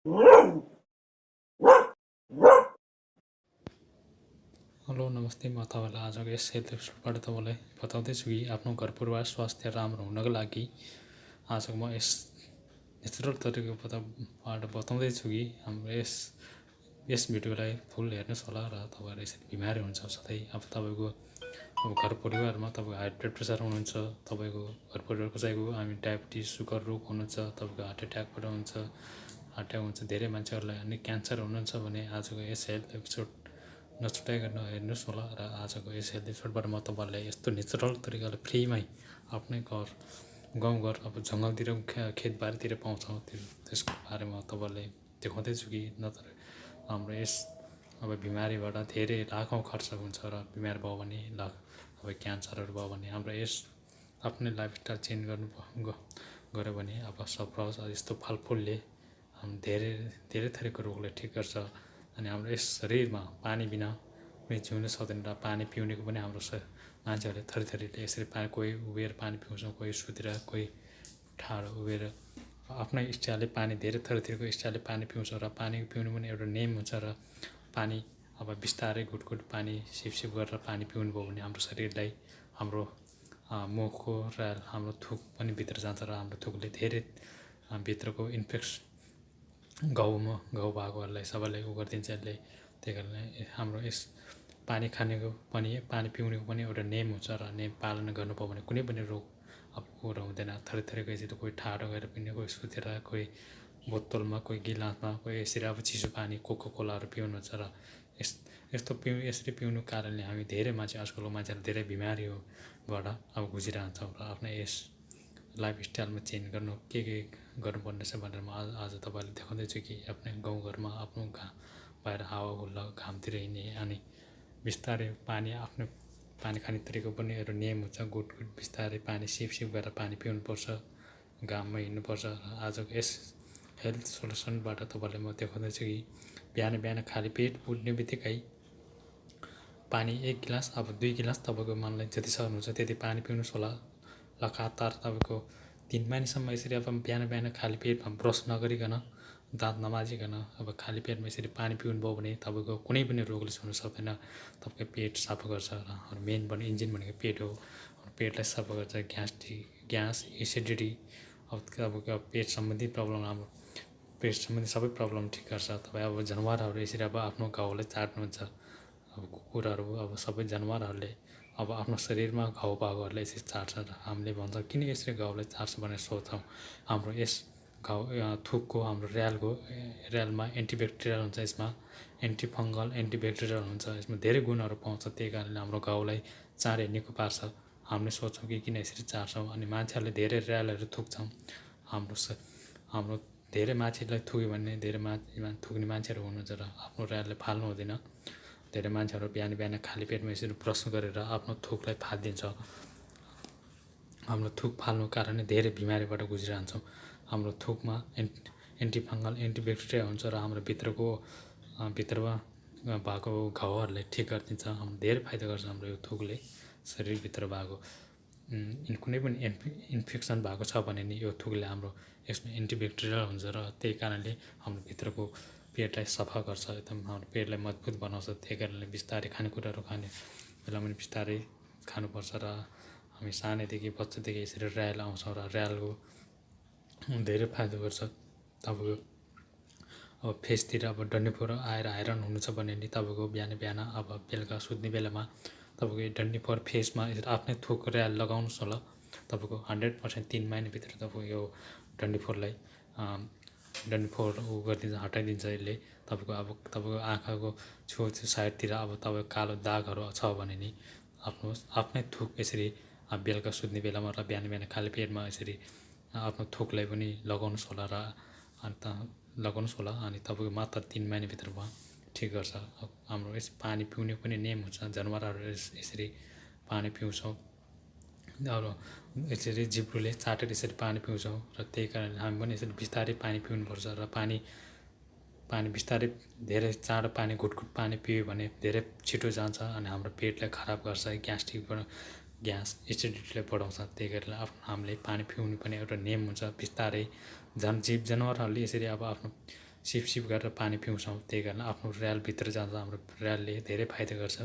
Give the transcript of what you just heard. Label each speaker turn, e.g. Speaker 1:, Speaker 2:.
Speaker 1: Hello नमस्ते, म तपाईँलाई आजको यस हेल्थ एपिसोडबाट तपाईँलाई बताउँदैछु कि आफ्नो घर परिवार स्वास्थ्य राम्रो हुनको लागि आजको म नेचुरल तरिकाबाट बताउँदैछु कि हाम्रो यस भिडियोलाई फुल हेर्नुहोस् होला र तपाईँहरू यसरी बिमारी हुन्छ सधैँ अब तपाईँको घर परिवारमा तपाईँको हाई ब्लड प्रेसर हुनुहुन्छ, तपाईँको घर परिवार कसैको हामी डायबिटिज सुगर रोग हुनुहुन्छ, तपाईँको हार्ट एट्याकबाट हुन्छ, धेरै मान्छेहरूलाई अनि क्यान्सर हुनुहुन्छ भने आजको यस हेल्थ एपिसोड नछुटाइकन हेर्नुहोस् होला र आजको यस हेल्थ एपिसोडबाट म तपाईँलाई यस्तो नेचुरल तरिकाले फ्रीमै आफ्नै गाउँघर अब जङ्गलतिर खेतबारीतिर पाउँछ त्यसको बारेमा तपाईँलाई देखाउँदैछु कि नत्र हाम्रो यस अब बिमारीबाट धेरै लाखौँ खर्च हुन्छ र बिमार भयो भने अब क्यान्सरहरू भयो भने हाम्रो यस आफ्नै लाइफस्टाइल चेन्ज गऱ्यो भने अब सफल यस्तो फलफुलले धेरै धेरै थरीको रोगलाई ठिक गर्छ। अनि हाम्रो यस शरीरमा पानी बिना पनि जिउन सक्दैन र पानी पिउनेको पनि हाम्रो मान्छेहरूले थरीले यसरी कोही उभिएर पानी पिउँछ, कोही सुतेर, कोही ठाडो उभिएर आफ्नै स्टाइलले पानी धेरै थरीको स्टाइलले पानी पिउँछ र पानी पिउनु पनि एउटा नेम हुन्छ र पानी अब बिस्तारै घुटघुट पानी सिप गरेर पानी पिउनु भयो भने हाम्रो शरीरलाई हाम्रो मुखको र हाम्रो थुक पनि भित्र जान्छ र हाम्रो थुकले धेरै भित्रको घाउ भएकोहरूलाई सबैलाई गरिदिन्छ यसले। त्यही कारणले हाम्रो यस पानी खानेको पनि पानी पिउनेको पनि एउटा नेम हुन्छ र नेम पालना गर्नुभयो भने कुनै पनि रोग अब कुरो हुँदैन। थरीको यस्तो कोही ठाडो गएर पिउने, कोही सुतेर, कोही बोतलमा, कोही गिलासमा, कोही यसरी अब चिसो पानी कोको कोलाहरू पिउनुहुन्छ र यसरी पिउनु कारणले हामी धेरै मान्छे आजकलको मान्छेहरू धेरै बिमारीबाट अब गुजिरहन्छौँ र आफ्नै यस लाइफस्टाइलमा चेन्ज गर्नु के गर्नुपर्नेछ भनेर म आज तपाईँलाई देखाउँदैछु कि आफ्नै गाउँघरमा आफ्नो बाहिर हावा घामतिर हिँड्ने अनि बिस्तारै पानी आफ्नो पानी खाने तरिका पनि एउटा नियम हुन्छ। गुट बिस्तारै पानी सिप गरेर पानी पिउनुपर्छ, घाममा हिँड्नुपर्छ। आजको यस हेल्थ सोल्युसनबाट तपाईँलाई म देखाउँदैछु कि बिहान खाली पेट उठ्ने बित्तिकै पानी 1 गिलास अब 2 गिलास तपाईँको मनलाई जति सक्नुहुन्छ त्यति पानी पिउनुहोस् होला। लगातार तपाईँको 3 महिनासम्म यसरी अब बिहान खाली पेटमा ब्रस नगरिकन दाँत नमाजिकन अब खाली पेटमा यसरी पानी पिउनुभयो भने तपाईँको कुनै पनि रोगले छुन सक्दैन। तपाईँको पेट सफा गर्छ र मेन पनि इन्जिन भनेको पेट हो। पेटलाई सफा गर्छ, ग्यास एसिडिटी अब तपाईँको पेट सम्बन्धी प्रब्लम हाम्रो पेट सम्बन्धी सबै प्रब्लम ठिक गर्छ। तपाईँ अब जनावरहरू यसरी अब आफ्नो घाउलाई चाट्नुहुन्छ, अब कुकुरहरू अब सबै जनावरहरूले अब आफ्नो शरीरमा घाउ भएकोहरूलाई यसरी चाट्छ र हामीले भन्छ किन यसरी घाउलाई चाट्छ भनेर सोध्छौँ। हाम्रो यस घाउ थुकको हाम्रो र्यालमा एन्टिब्याक्टेरियल हुन्छ, यसमा एन्टिफङ्गल एन्टिब्याक्टेरियल हुन्छ, यसमा धेरै गुणहरू पाउँछ। त्यही कारणले हाम्रो घाउलाई चाँडै निको पार्छ। हामीले सोध्छौँ कि किन यसरी चाट्छौँ अनि मान्छेहरूले धेरै र्यालहरू थुक्छौँ। हाम्रो धेरै मान्छेलाई थुक्यो भने धेरै थुक्ने मान्छेहरू हुनुहुन्छ र आफ्नो र्याललाई फाल्नु हुँदैन। धेरै मान्छेहरू बिहान खाली पेटमा यसरी ब्रस गरेर आफ्नो थुकलाई फालिदिन्छ। हाम्रो थुक फाल्नु कारणले धेरै बिमारीबाट गुजिरहन्छौँ। हाम्रो थुकमा एन्टिफङ्गल एन्टिब्याक्टेरिया हुन्छ र हाम्रो भित्रमा भएको घाउहरूलाई ठिक गरिदिन्छ। हाम्रो धेरै फाइदा गर्छ हाम्रो यो थुकले। शरीरभित्र भएको कुनै पनि इन्फेक्सन भएको छ भने नि यो थुकले हाम्रो यसमा एन्टिब्याक्टेरियल हुन्छ र त्यही कारणले हाम्रो भित्रको पेटलाई सफा गर्छ, एकदम हाम्रो पेटलाई मजबुत बनाउँछ। त्यही कारणले बिस्तारै खानेकुराहरू खाने बेला पनि बिस्तारै खानुपर्छ र हामी सानैदेखि बच्चादेखि यसरी र्याल आउँछौँ र र्यालको धेरै फाइदा गर्छ। तपाईँको अब फेसतिर अब डन्डीफोर आइरन हुनु छ भने नि तपाईँको बिहान अब बेलुका सुत्ने बेलामा तपाईँको डन्डीफोर फेसमा यसरी आफ्नै थुक र्याल लगाउनुहोस् होला। तपाईँको 100% 3 महिनाभित्र तपाईँको यो डन्डीफोर गरिदिन्छ, हटाइदिन्छ यसले। तपाईँको आँखाको छेउ साइडतिर अब तपाईँको कालो दागहरू छ भने नि आफ्नै थुक यसरी बेलुका सुत्ने बेलामा र बिहान खाली पेटमा यसरी आफ्नो थुकलाई पनि लगाउनुहोस् होला अनि तपाईँको मात्र 3 महिनाभित्रमा ठिक गर्छ। हाम्रो यस पानी पिउने पनि नेम हुन्छ। जनावरहरू यसरी पानी पिउँछौँ, यसरी जिब्रोले चाटेर यसरी पानी पिउँछौँ र त्यही कारणले हामी पनि यसरी बिस्तारै पानी पिउनुपर्छ र पानी बिस्तारै धेरै चाँडो पानी घुटघुट पानी पियो भने धेरै छिटो जान्छ अनि हाम्रो पेटलाई खराब गर्छ, ग्यास एसिडिटीलाई बढाउँछ। त्यही कारणले हामीले पानी पिउनु पनि एउटा नेम हुन्छ। बिस्तारै जीव जनावरहरूले यसरी अब आफ्नो सिप सिप गरेर पानी पिउँछौँ। त्यही कारण आफ्नो र्यालभित्र जाँदा हाम्रो र्यालले धेरै फाइदा गर्छ।